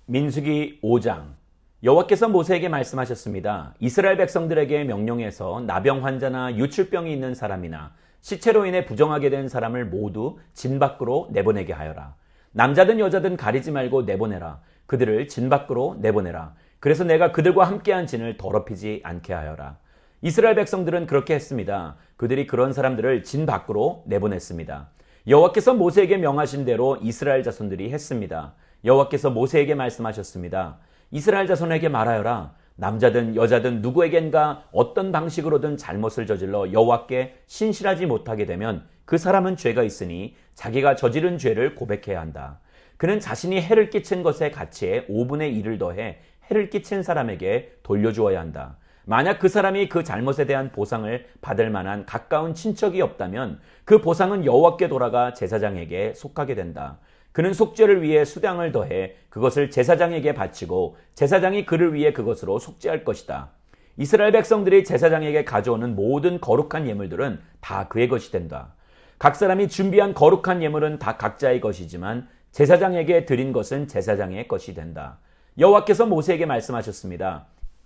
민수기 5장. 여호와께서 모세에게 말씀하셨습니다. 이스라엘 백성들에게 명령해서 나병 환자나 유출병이 있는 사람이나 시체로 인해 부정하게 된 사람을 모두 진 밖으로 내보내게 하여라. 남자든 여자든 가리지 말고 내보내라. 그들을 진 밖으로 내보내라. 그래서 내가 그들과 함께한 진을 더럽히지 않게 하여라. 이스라엘 백성들은 그렇게 했습니다. 그들이 그런 사람들을 진 밖으로 내보냈습니다. 여호와께서 모세에게 명하신 대로 이스라엘 자손들이 했습니다. 여호와께서 모세에게 말씀하셨습니다. 이스라엘 자손에게 말하여라. 남자든 여자든 누구에겐가 어떤 방식으로든 잘못을 저질러 여호와께 신실하지 못하게 되면 그 사람은 죄가 있으니 자기가 저지른 죄를 고백해야 한다. 그는 자신이 해를 끼친 것의 가치에 5분의 1을 더해 해를 끼친 사람에게 돌려주어야 한다. 만약 그 사람이 그 잘못에 대한 보상을 받을 만한 가까운 친척이 없다면 그 보상은 여호와께 돌아가 제사장에게 속하게 된다. 그는 속죄를 위해 수당을 더해 그것을 제사장에게 바치고 제사장이 그를 위해 그것으로 속죄할 것이다. 이스라엘 백성들이 제사장에게 가져오는 모든 거룩한 예물들은 다 그의 것이 된다. 각 사람이 준비한 거룩한 예물은 다 각자의 것이지만 제사장에게 드린 것은 제사장의 것이 된다. 여호와께서 모세에게 말씀하셨습니다.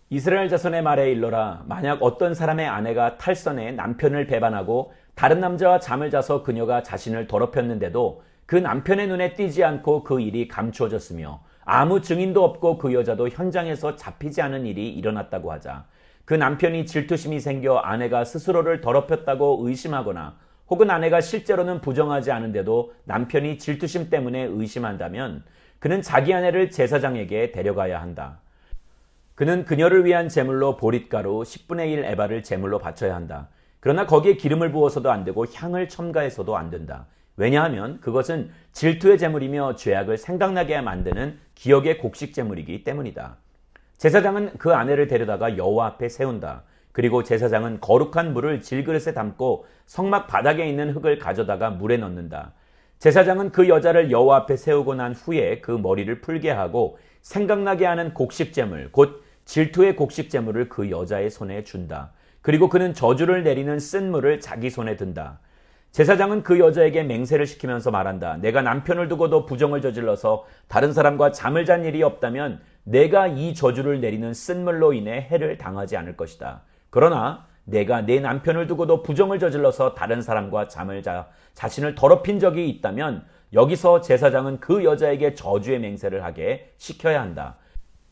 이스라엘 자손의 말에 일러라. 만약 어떤 사람의 아내가 탈선해 남편을 배반하고 다른 남자와 잠을 자서 그녀가 자신을 더럽혔는데도 그 남편의 눈에 띄지 않고 그 일이 감추어졌으며 아무 증인도 없고 그 여자도 현장에서 잡히지 않은 일이 일어났다고 하자. 그 남편이 질투심이 생겨 아내가 스스로를 더럽혔다고 의심하거나 혹은 아내가 실제로는 부정하지 않은데도 남편이 질투심 때문에 의심한다면 그는 자기 아내를 제사장에게 데려가야 한다. 그는 그녀를 위한 제물로 보릿가루 10분의 1 에바를 제물로 바쳐야 한다. 그러나 거기에 기름을 부어서도 안 되고 향을 첨가해서도 안 된다. 왜냐하면 그것은 질투의 제물이며 죄악을 생각나게 만드는 기억의 곡식 제물이기 때문이다. 제사장은 그 아내를 데려다가 여호와 앞에 세운다. 그리고 제사장은 거룩한 물을 질그릇에 담고 성막 바닥에 있는 흙을 가져다가 물에 넣는다. 제사장은 그 여자를 여호와 앞에 세우고 난 후에 그 머리를 풀게 하고 생각나게 하는 곡식 제물, 곧 질투의 곡식 제물을 그 여자의 손에 준다. 그리고 그는 저주를 내리는 쓴 물을 자기 손에 든다. 제사장은 그 여자에게 맹세를 시키면서 말한다. 내가 남편을 두고도 부정을 저질러서 다른 사람과 잠을 잔 일이 없다면 내가 이 저주를 내리는 쓴물로 인해 해를 당하지 않을 것이다. 그러나 내가 내 남편을 두고도 부정을 저질러서 다른 사람과 잠을 자 자신을 더럽힌 적이 있다면 여기서 제사장은 그 여자에게 저주의 맹세를 하게 시켜야 한다.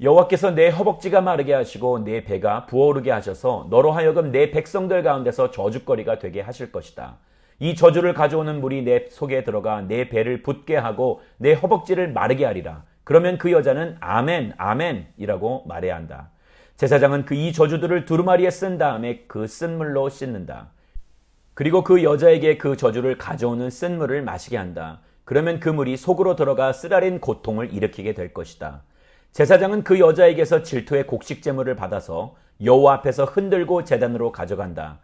여호와께서 내 허벅지가 마르게 하시고 내 배가 부어오르게 하셔서 너로 하여금 내 백성들 가운데서 저주거리가 되게 하실 것이다. 이 저주를 가져오는 물이 내 속에 들어가 내 배를 붓게 하고 내 허벅지를 마르게 하리라. 그러면 그 여자는 아멘, 아멘이라고 말해야 한다. 제사장은 그 이 저주들을 두루마리에 쓴 다음에 그 쓴 물로 씻는다. 그리고 그 여자에게 그 저주를 가져오는 쓴 물을 마시게 한다. 그러면 그 물이 속으로 들어가 쓰라린 고통을 일으키게 될 것이다. 제사장은 그 여자에게서 질투의 곡식 제물을 받아서 여호와 앞에서 흔들고 제단으로 가져간다.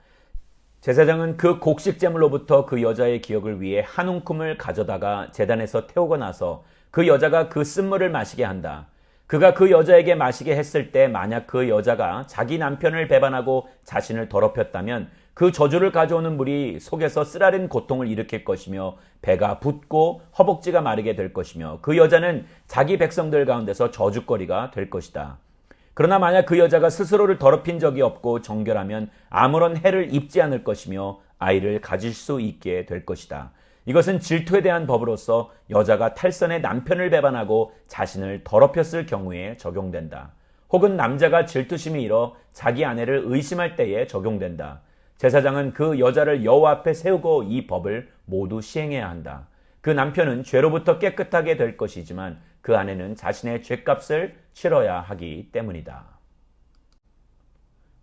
제사장은 그 곡식 제물로부터 그 여자의 기억을 위해 한 움큼을 가져다가 제단에서 태우고 나서 그 여자가 그 쓴물을 마시게 한다. 그가 그 여자에게 마시게 했을 때 만약 그 여자가 자기 남편을 배반하고 자신을 더럽혔다면 그 저주를 가져오는 물이 속에서 쓰라린 고통을 일으킬 것이며 배가 붓고 허벅지가 마르게 될 것이며 그 여자는 자기 백성들 가운데서 저주거리가 될 것이다. 그러나 만약 그 여자가 스스로를 더럽힌 적이 없고 정결하면 아무런 해를 입지 않을 것이며 아이를 가질 수 있게 될 것이다. 이것은 질투에 대한 법으로서 여자가 탈선해 남편을 배반하고 자신을 더럽혔을 경우에 적용된다. 혹은 남자가 질투심이 일어 자기 아내를 의심할 때에 적용된다. 제사장은 그 여자를 여호와 앞에 세우고 이 법을 모두 시행해야 한다. 그 남편은 죄로부터 깨끗하게 될 것이지만 그 아내는 자신의 죄값을 치러야 하기 때문이다.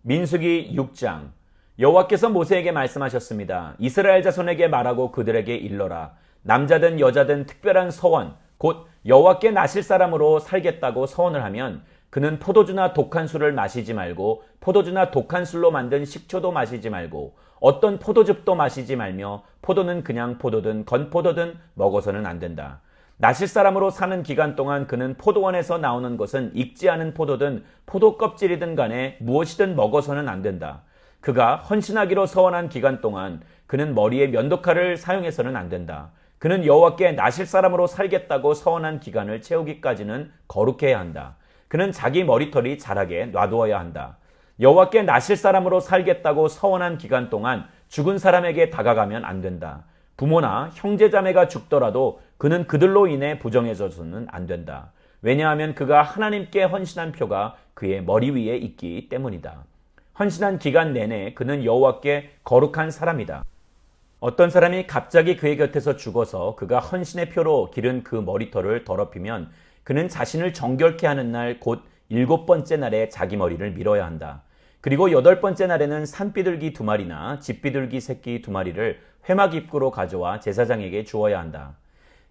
민수기 6장. 여호와께서 모세에게 말씀하셨습니다. 이스라엘 자손에게 말하고 그들에게 일러라. 남자든 여자든 특별한 서원, 곧 여호와께 나실 사람으로 살겠다고 서원을 하면 그는 포도주나 독한 술을 마시지 말고 포도주나 독한 술로 만든 식초도 마시지 말고 어떤 포도즙도 마시지 말며 포도는 그냥 포도든 건포도든 먹어서는 안 된다. 나실 사람으로 사는 기간 동안 그는 포도원에서 나오는 것은 익지 않은 포도든 포도 껍질이든 간에 무엇이든 먹어서는 안 된다. 그가 헌신하기로 서원한 기간 동안 그는 머리에 면도칼을 사용해서는 안 된다. 그는 여호와께 나실 사람으로 살겠다고 서원한 기간을 채우기까지는 거룩해야 한다. 그는 자기 머리털이 자라게 놔두어야 한다. 여호와께 나실 사람으로 살겠다고 서원한 기간 동안 죽은 사람에게 다가가면 안 된다. 부모나 형제자매가 죽더라도 그는 그들로 인해 부정해져서는 안 된다. 왜냐하면 그가 하나님께 헌신한 표가 그의 머리 위에 있기 때문이다. 헌신한 기간 내내 그는 여호와께 거룩한 사람이다. 어떤 사람이 갑자기 그의 곁에서 죽어서 그가 헌신의 표로 기른 그 머리털을 더럽히면 그는 자신을 정결케 하는 날 곧 7번째 날에 자기 머리를 밀어야 한다. 그리고 8번째 날에는 산비둘기 2마리나 집비둘기 새끼 2마리를 회막 입구로 가져와 제사장에게 주어야 한다.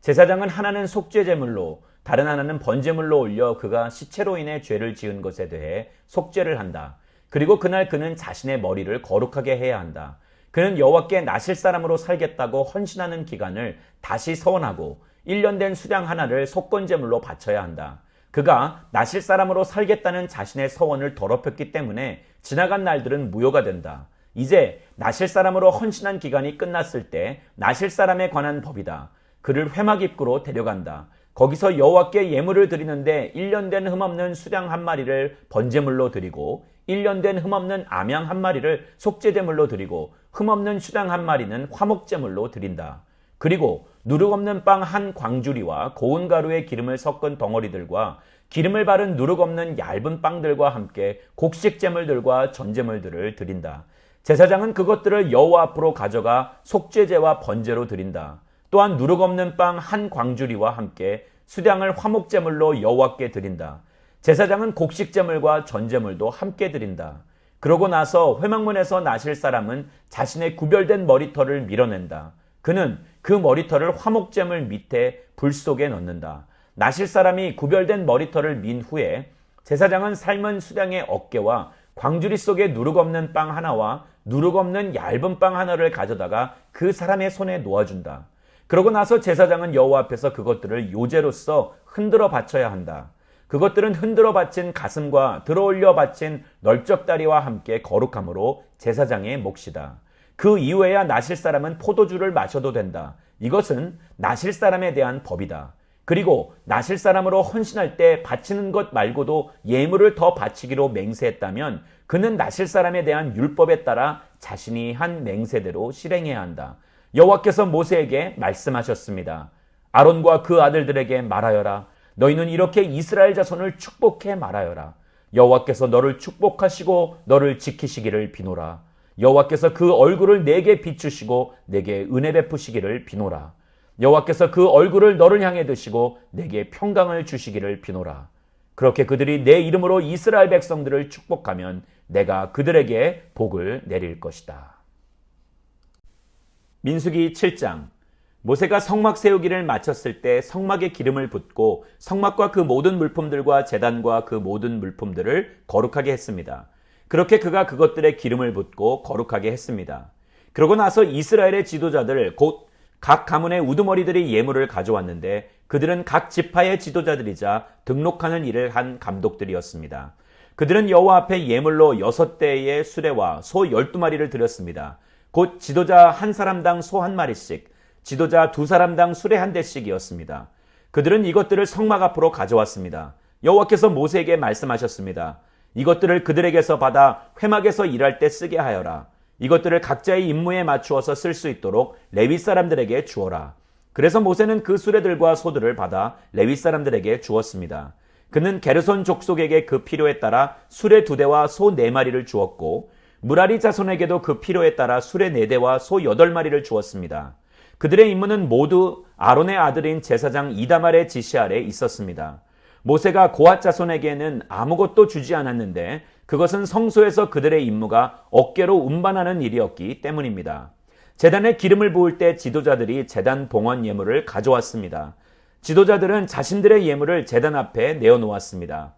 제사장은 하나는 속죄 제물로 다른 하나는 번제물로 올려 그가 시체로 인해 죄를 지은 것에 대해 속죄를 한다. 그리고 그날 그는 자신의 머리를 거룩하게 해야 한다. 그는 여호와께 나실 사람으로 살겠다고 헌신하는 기간을 다시 서원하고 1년 된 수량 하나를 속건제물로 바쳐야 한다. 그가 나실 사람으로 살겠다는 자신의 서원을 더럽혔기 때문에 지나간 날들은 무효가 된다. 이제 나실 사람으로 헌신한 기간이 끝났을 때 나실 사람에 관한 법이다. 그를 회막 입구로 데려간다. 거기서 여호와께 예물을 드리는데 1년 된 흠없는 수량 1마리를 번제물로 드리고 1년 된 흠없는 암양 1마리를 속죄제물로 드리고 흠없는 수량 1마리는 화목제물로 드린다. 그리고 누룩 없는 빵 한 광주리와 고운 가루에 기름을 섞은 덩어리들과 기름을 바른 누룩 없는 얇은 빵들과 함께 곡식제물들과 전제물들을 드린다. 제사장은 그것들을 여호와 앞으로 가져가 속죄제와 번제로 드린다. 또한 누룩 없는 빵 한 광주리와 함께 수량을 화목제물로 여호와께 드린다. 제사장은 곡식제물과 전제물도 함께 드린다. 그러고 나서 회막문에서 나실 사람은 자신의 구별된 머리털을 밀어낸다. 그는 그 머리털을 화목제물 밑에 불 속에 넣는다. 나실 사람이 구별된 머리털을 민 후에 제사장은 삶은 수량의 어깨와 광주리 속에 누룩 없는 빵 하나와 누룩 없는 얇은 빵 하나를 가져다가 그 사람의 손에 놓아준다. 그러고 나서 제사장은 여호와 앞에서 그것들을 요제로서 흔들어 바쳐야 한다. 그것들은 흔들어 바친 가슴과 들어올려 바친 널쩍다리와 함께 거룩함으로 제사장의 몫이다. 그 이후에야 나실 사람은 포도주를 마셔도 된다. 이것은 나실 사람에 대한 법이다. 그리고 나실 사람으로 헌신할 때 바치는 것 말고도 예물을 더 바치기로 맹세했다면 그는 나실 사람에 대한 율법에 따라 자신이 한 맹세대로 실행해야 한다. 여호와께서 모세에게 말씀하셨습니다. 아론과 그 아들들에게 말하여라. 너희는 이렇게 이스라엘 자손을 축복해 말하여라. 여호와께서 너를 축복하시고 너를 지키시기를 비노라. 여호와께서 그 얼굴을 내게 비추시고 내게 은혜 베푸시기를 비노라. 여호와께서 그 얼굴을 너를 향해 드시고 내게 평강을 주시기를 비노라. 그렇게 그들이 내 이름으로 이스라엘 백성들을 축복하면 내가 그들에게 복을 내릴 것이다. 민수기 7장. 모세가 성막 세우기를 마쳤을 때 성막에 기름을 붓고 성막과 그 모든 물품들과 제단과 그 모든 물품들을 거룩하게 했습니다. 그렇게 그가 그것들에 기름을 붓고 거룩하게 했습니다. 그러고 나서 이스라엘의 지도자들 곧 각 가문의 우두머리들이 예물을 가져왔는데 그들은 각 지파의 지도자들이자 등록하는 일을 한 감독들이었습니다. 그들은 여호와 앞에 예물로 6대의 수레와 소 12마리를 드렸습니다. 곧 지도자 한 사람당 소 1마리씩, 지도자 2사람당 수레 1대씩이었습니다. 그들은 이것들을 성막 앞으로 가져왔습니다. 여호와께서 모세에게 말씀하셨습니다. 이것들을 그들에게서 받아 회막에서 일할 때 쓰게 하여라. 이것들을 각자의 임무에 맞추어서 쓸 수 있도록 레위 사람들에게 주어라. 그래서 모세는 그 수레들과 소들을 받아 레위 사람들에게 주었습니다. 그는 게르손 족속에게 그 필요에 따라 수레 2대와 소 4마리를 주었고 무라리 자손에게도 그 필요에 따라 수레 4대와 소 8마리를 주었습니다. 그들의 임무는 모두 아론의 아들인 제사장 이다말의 지시 아래 있었습니다. 모세가 고핫 자손에게는 아무것도 주지 않았는데 그것은 성소에서 그들의 임무가 어깨로 운반하는 일이었기 때문입니다. 제단에 기름을 부을 때 지도자들이 제단 봉헌 예물을 가져왔습니다. 지도자들은 자신들의 예물을 제단 앞에 내어놓았습니다.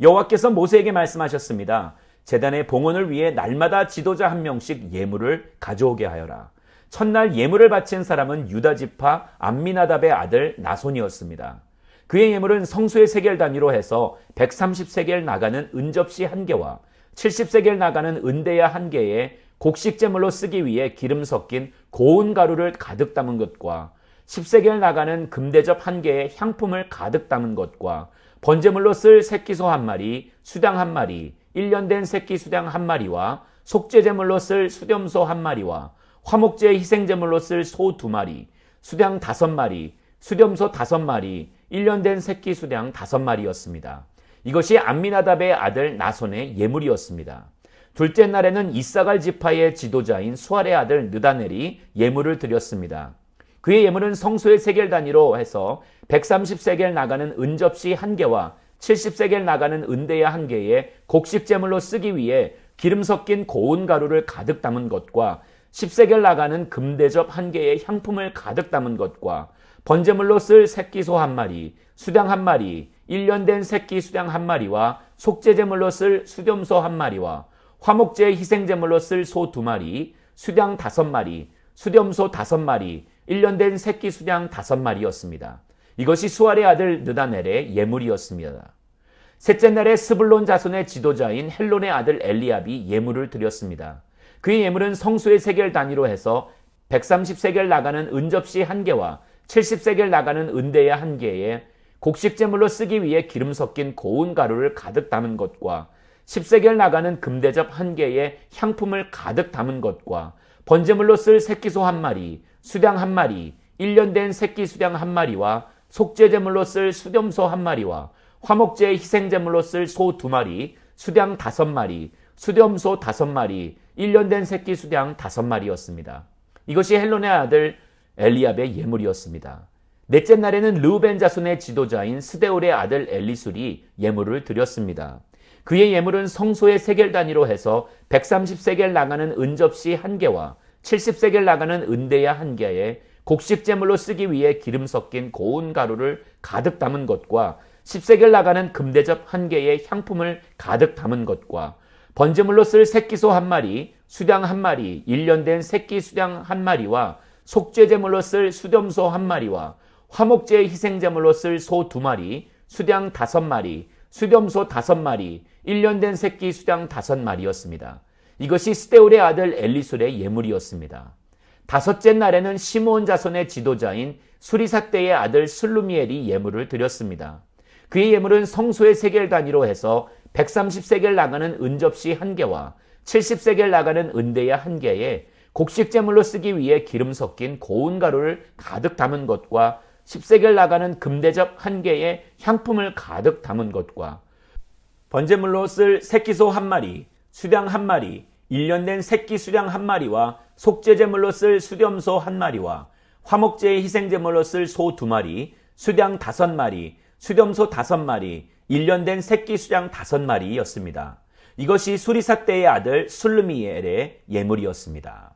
여호와께서 모세에게 말씀하셨습니다. 제단의 봉헌을 위해 날마다 지도자 1명씩 예물을 가져오게 하여라. 첫날 예물을 바친 사람은 유다 지파 암미나답의 아들 나손이었습니다. 그의 예물은 성소의 세겔 단위로 해서 130세겔 나가는 은접시 1개와 70세겔 나가는 은대야 1개에 곡식제물로 쓰기 위해 기름 섞인 고운 가루를 가득 담은 것과 10세겔 나가는 금대접 1개에 향품을 가득 담은 것과 번제물로 쓸 새끼소 1마리, 수당 1마리, 1년 된 새끼 수당 1마리와 속죄제물로 쓸 수렴소 1마리와 화목제 희생제물로 쓸 소 2마리, 수당 5마리, 수렴소 5마리, 1년 된 새끼 수당 5마리였습니다. 이것이 암미나답의 아들 나손의 예물이었습니다. 둘째 날에는 이사갈 지파의 지도자인 수알의 아들 느다넬이 예물을 드렸습니다. 그의 예물은 성소의 세겔 단위로 해서 130세겔 나가는 은접시 1개와 70세겔 나가는 은대야 1개에 곡식제물로 쓰기 위해 기름 섞인 고운 가루를 가득 담은 것과 10세겔 나가는 금대접 1개에 향품을 가득 담은 것과 번제물로 쓸 새끼소 1마리, 수당 1마리, 1년 된 새끼 수당 1마리와 속죄제물로 쓸 수렴소 1마리와 화목제 희생제물로 쓸 소 2마리, 수당 5마리, 수렴소 5마리, 1년 된 새끼 수당 5마리였습니다. 이것이 수알의 아들 느다넬의 예물이었습니다. 셋째 날에 스불론 자손의 지도자인 헬론의 아들 엘리압이 예물을 드렸습니다. 그의 예물은 성소의 세겔 단위로 해서 130세겔 나가는 은접시 1개와 70세겔 나가는 은대야 1개에 곡식제물로 쓰기 위해 기름 섞인 고운 가루를 가득 담은 것과 10세겔 나가는 금대접 1개에 향품을 가득 담은 것과 번제물로 쓸 새끼소 1마리, 수당 1마리, 1년 된 새끼 수당 1마리와 속죄제물로 쓸 수렴소 1마리와 화목제 희생제물로 쓸 소 2마리, 수당 5마리, 수렴소 5마리, 1년 된 새끼 수당 5마리였습니다. 이것이 헬론의 아들 엘리압의 예물이었습니다. 넷째 날에는 르우벤 자손의 지도자인 스데올의 아들 엘리술이 예물을 드렸습니다. 그의 예물은 성소의 세겔 단위로 해서 130세겔 나가는 은접시 1개와 70세겔 나가는 은대야 1개에 곡식제물로 쓰기 위해 기름 섞인 고운 가루를 가득 담은 것과 10세겔 나가는 금대접 1개에 향품을 가득 담은 것과 번제물로 쓸 새끼소 1마리, 수당 1마리, 1년 된 새끼 수당 1마리와 속죄제물로 쓸 수렴소 1마리와 화목제 희생제물로 쓸 소 2마리, 수당 5마리, 수렴소 5마리, 1년 된 새끼 수당 5마리였습니다. 이것이 스데울의 아들 엘리술의 예물이었습니다. 다섯째 날에는 시므온 자손의 지도자인 수리삿대의 아들 슬루미엘이 예물을 드렸습니다. 그의 예물은 성소의 세겔 단위로 해서 130세겔 나가는 은접시 1개와 70세겔 나가는 은대야 1개에 곡식제물로 쓰기 위해 기름 섞인 고운 가루를 가득 담은 것과 10세겔 나가는 금대접 1개에 향품을 가득 담은 것과 번제물로 쓸 새끼소 1마리, 수당 1마리, 1년 된 새끼 수당 1마리와 속죄제물로 쓸 수렴소 1마리와 화목제의 희생제물로 쓸 소 2마리, 수당 5마리, 수렴소 5마리, 1년 된 새끼 수당 5마리였습니다. 이것이 수리삿대의 아들 슬루미엘의 예물이었습니다.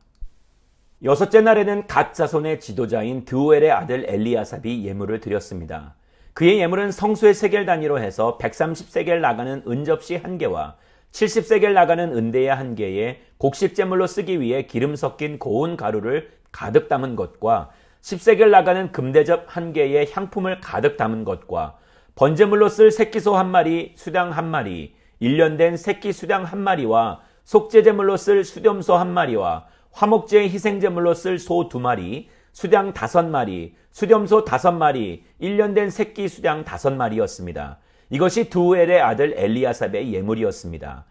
여섯째 날에는 갓 자손의 지도자인 드우엘의 아들 엘리아삽이 예물을 드렸습니다. 그의 예물은 성소의 세겔 단위로 해서 130세겔 나가는 은접시 1개와 70세겔 나가는 은대야 1개에 곡식제물로 쓰기 위해 기름 섞인 고운 가루를 가득 담은 것과 10세겔 나가는 금대접 1개에 향품을 가득 담은 것과 번제물로 쓸 새끼소 1마리, 수당 1마리, 1년 된 새끼 수당 1마리와 속죄제물로 쓸 수렴소 1마리와 화목제 희생제물로 쓸 소 2마리, 수당 5마리, 수렴소 5마리, 1년 된 새끼 수당 5마리였습니다. 이것이 두엘의 아들 엘리아삽의 예물이었습니다.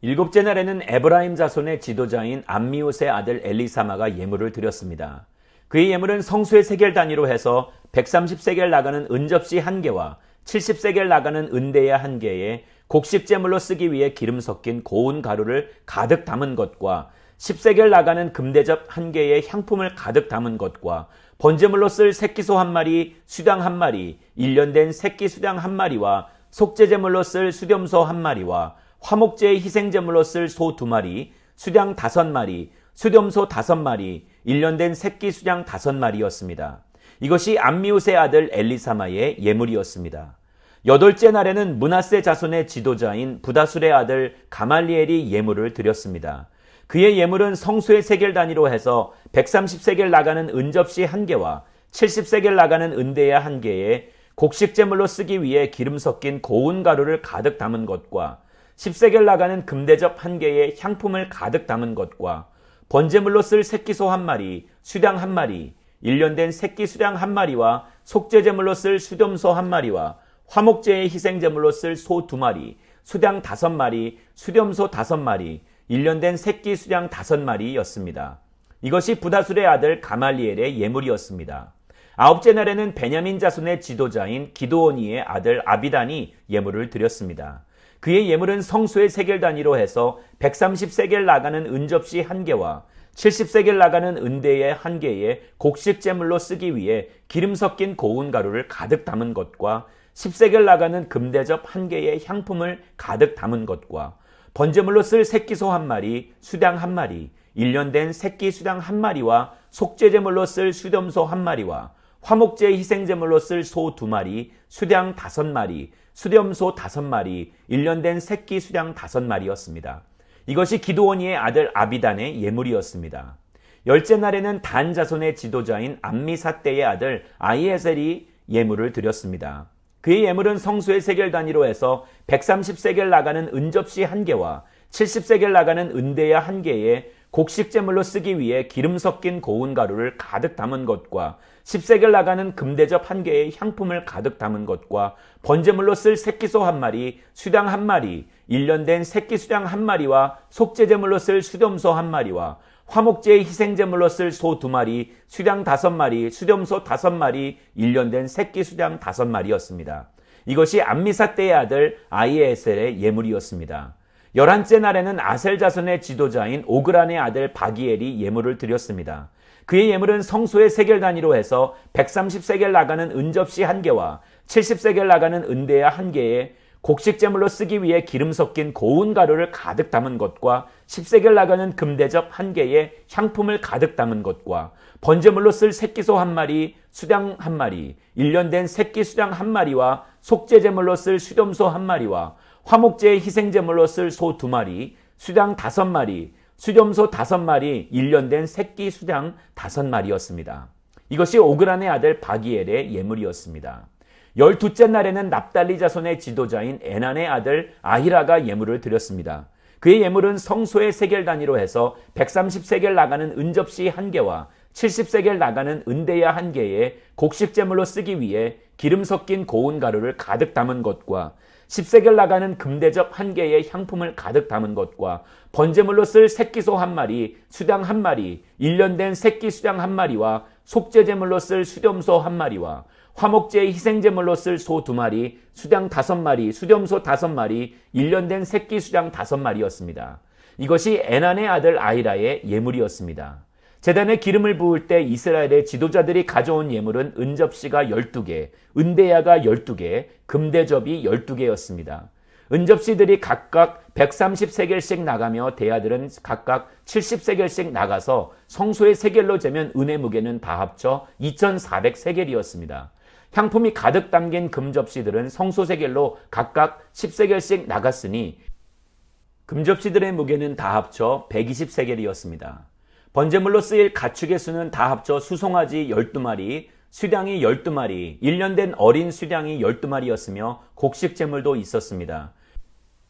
일곱째 날에는 에브라임 자손의 지도자인 암미옷의 아들 엘리사마가 예물을 드렸습니다. 그의 예물은 성소의 세겔 단위로 해서 130세겔 나가는 은접시 1개와 70세겔 나가는 은대야 1개에 곡식제물로 쓰기 위해 기름 섞인 고운 가루를 가득 담은 것과 10세겔 나가는 금대접 1개에 향품을 가득 담은 것과 번제물로 쓸 새끼소 1마리, 수당 1마리, 1년 된 새끼 수당 1마리와 속죄제물로 쓸 수렴소 1마리와 화목제의 희생제물로 쓸 소 2마리, 수당 5마리, 수렴소 5마리, 1년 된 새끼 수당 5마리였습니다. 이것이 암미웃의 아들 엘리사마의 예물이었습니다. 여덟째 날에는 므낫세 자손의 지도자인 부다술의 아들 가말리엘이 예물을 드렸습니다. 그의 예물은 성소의 세겔 단위로 해서 130세겔 나가는 은접시 1개와 70세겔 나가는 은대야 1개에 곡식제물로 쓰기 위해 기름 섞인 고운 가루를 가득 담은 것과 10세겔 나가는 금대접 1개에 향품을 가득 담은 것과 번제물로 쓸 새끼소 1마리, 수당 1마리, 1년 된 새끼 수량 1마리와 속죄제물로 쓸 수렴소 1마리와 화목제의 희생제물로 쓸 소 2마리, 수량 5마리, 수렴소 5마리, 1년 된 새끼 수량 5마리였습니다. 이것이 부다술의 아들 가말리엘의 예물이었습니다. 아홉째 날에는 베냐민 자손의 지도자인 기드오니의 아들 아비단이 예물을 드렸습니다. 그의 예물은 성소의 세겔 단위로 해서 130세겔 나가는 은접시 1개와 70세겔 나가는 은대의 1개에 곡식 제물로 쓰기 위해 기름 섞인 고운 가루를 가득 담은 것과 10세겔 나가는 금대접 1개에 향품을 가득 담은 것과 번제물로 쓸 새끼소 1마리, 수량 1마리, 1년 된 새끼 수량 1마리와 속죄제물로 쓸 수렴소 1마리와 화목제 희생제물로 쓸 소 2마리, 수량 5마리, 수렴소 5마리, 1년 된 새끼 수량 5마리였습니다. 이것이 기드오니의 아들 아비단의 예물이었습니다. 열째 날에는 단 자손의 지도자인 암미사떼의 아들 아히에셀이 예물을 드렸습니다. 그의 예물은 성소의 세겔 단위로 해서 130세겔 나가는 은접시 1개와 70세겔 나가는 은대야 1개에 곡식제물로 쓰기 위해 기름 섞인 고운 가루를 가득 담은 것과 10세겔 나가는 금대접 1개에 향품을 가득 담은 것과 번제물로 쓸 새끼소 1마리, 수량 1마리, 1년 된 새끼 수량 1마리와 속죄제물로 쓸 수렴소 1마리와 화목제의 희생제물로 쓸 소 2마리, 수량 5마리, 수렴소 5마리, 1년 된 새끼 수량 5마리였습니다. 이것이 암미사떼의 아들 아히에셀의 예물이었습니다. 11째 날에는 아셀 자손의 지도자인 오그란의 아들 바기엘이 예물을 드렸습니다. 그의 예물은 성소의 세겔 단위로 해서 130세겔 나가는 은접시 1개와 70세겔 나가는 은대야 1개에 곡식제물로 쓰기 위해 기름 섞인 고운 가루를 가득 담은 것과 10세겔 나가는 금대접 1개에 향품을 가득 담은 것과 번제물로 쓸 새끼소 1마리, 수량 1마리, 1년 된 새끼 수량 1마리와 속죄제물로 쓸 수렴소 1마리와 화목제의 희생제물로 쓸 소 2마리, 수량 5마리, 수렴소 5마리, 1년 된 새끼 수량 5마리였습니다. 이것이 오그란의 아들 바기엘의 예물이었습니다. 12째 날에는 납달리 자손의 지도자인 에난의 아들 아히라가 예물을 드렸습니다. 그의 예물은 성소의 세겔 단위로 해서 130세겔 나가는 은접시 1개와 70세겔 나가는 은대야 1개에 곡식제물로 쓰기 위해 기름 섞인 고운 가루를 가득 담은 것과 10세겔 나가는 금대접 1개에 향품을 가득 담은 것과 번제물로 쓸 새끼소 1마리, 수량 1마리, 1년 된 새끼 수량 1마리와 속죄제물로 쓸 수렴소 1마리와 화목제의 희생제물로 쓸 소 2마리, 수량 5마리, 수렴소 5마리, 1년 된 새끼 수량 5마리였습니다. 이것이 에난의 아들 아히라의 예물이었습니다. 제단에 기름을 부을 때 이스라엘의 지도자들이 가져온 예물은 은접시가 12개, 은대야가 12개, 금대접이 12개였습니다. 은접시들이 각각 130세겔씩 나가며 대야들은 각각 70세겔씩 나가서 성소의 세겔로 재면 은의 무게는 다 합쳐 2400세겔이었습니다. 향품이 가득 담긴 금접시들은 성소 세겔로 각각 10세겔씩 나갔으니 금접시들의 무게는 다 합쳐 120세겔이었습니다. 번제물로 쓰일 가축의 수는 다 합쳐 수송아지 12마리, 수량이 12마리, 1년 된 어린 수량이 12마리였으며 곡식제물도 있었습니다.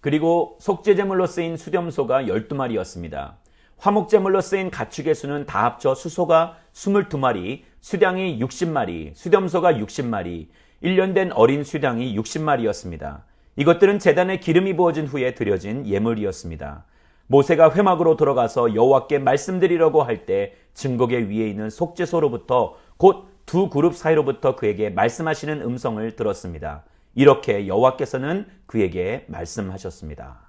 그리고 속죄제물로 쓰인 수렴소가 12마리였습니다. 화목제물로 쓰인 가축의 수는 다 합쳐 수소가 22마리, 수량이 60마리, 수렴소가 60마리, 1년 된 어린 수량이 60마리였습니다. 이것들은 제단에 기름이 부어진 후에 드려진 예물이었습니다. 모세가 회막으로 들어가서 여호와께 말씀드리려고 할 때 증거계 위에 있는 속죄소로부터 곧 두 그룹 사이로부터 그에게 말씀하시는 음성을 들었습니다. 이렇게 여호와께서는 그에게 말씀하셨습니다.